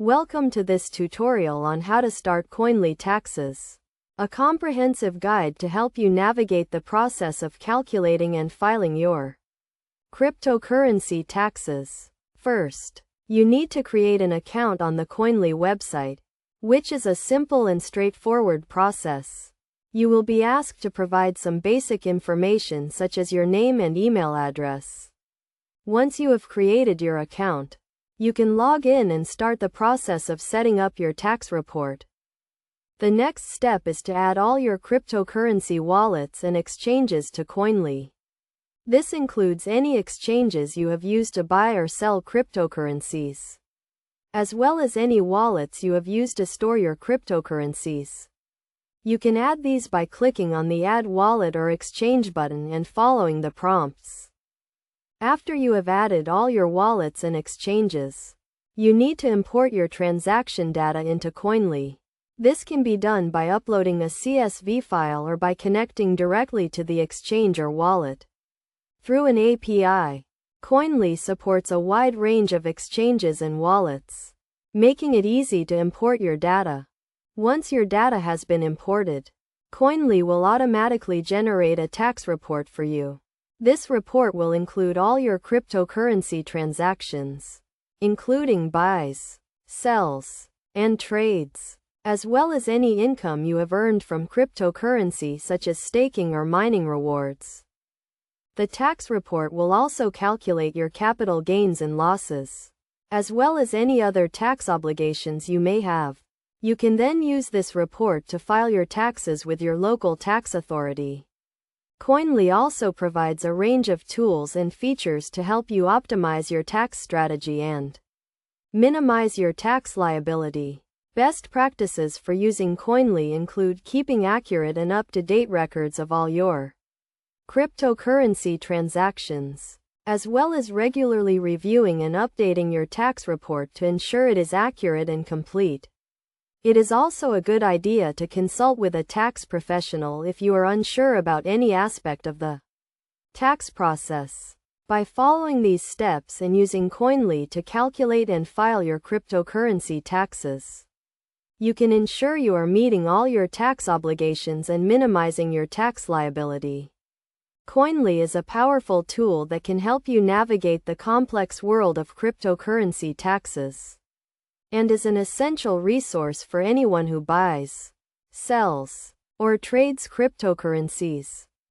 Welcome to this tutorial on how to start Koinly taxes, a comprehensive guide to help you navigate the process of calculating and filing your cryptocurrency taxes. First, you need to create an account on the Koinly website, which is a simple and straightforward process. You will be asked to provide some basic information such as your name and email address. Once you have created your account, you can log in and start the process of setting up your tax report. The next step is to add all your cryptocurrency wallets and exchanges to Koinly. This includes any exchanges you have used to buy or sell cryptocurrencies, as well as any wallets you have used to store your cryptocurrencies. You can add these by clicking on the Add Wallet or Exchange button and following the prompts. After you have added all your wallets and exchanges, you need to import your transaction data into Koinly. This can be done by uploading a CSV file or by connecting directly to the exchange or wallet. Through an API, Koinly supports a wide range of exchanges and wallets, making it easy to import your data. Once your data has been imported, Koinly will automatically generate a tax report for you. This report will include all your cryptocurrency transactions, including buys, sells, and trades, as well as any income you have earned from cryptocurrency such as staking or mining rewards. The tax report will also calculate your capital gains and losses, as well as any other tax obligations you may have. You can then use this report to file your taxes with your local tax authority. Koinly also provides a range of tools and features to help you optimize your tax strategy and minimize your tax liability. Best practices for using Koinly include keeping accurate and up-to-date records of all your cryptocurrency transactions, as well as regularly reviewing and updating your tax report to ensure it is accurate and complete. It is also a good idea to consult with a tax professional if you are unsure about any aspect of the tax process. By following these steps and using Koinly to calculate and file your cryptocurrency taxes, you can ensure you are meeting all your tax obligations and minimizing your tax liability. Koinly is a powerful tool that can help you navigate the complex world of cryptocurrency taxes, and is an essential resource for anyone who buys, sells, or trades cryptocurrencies.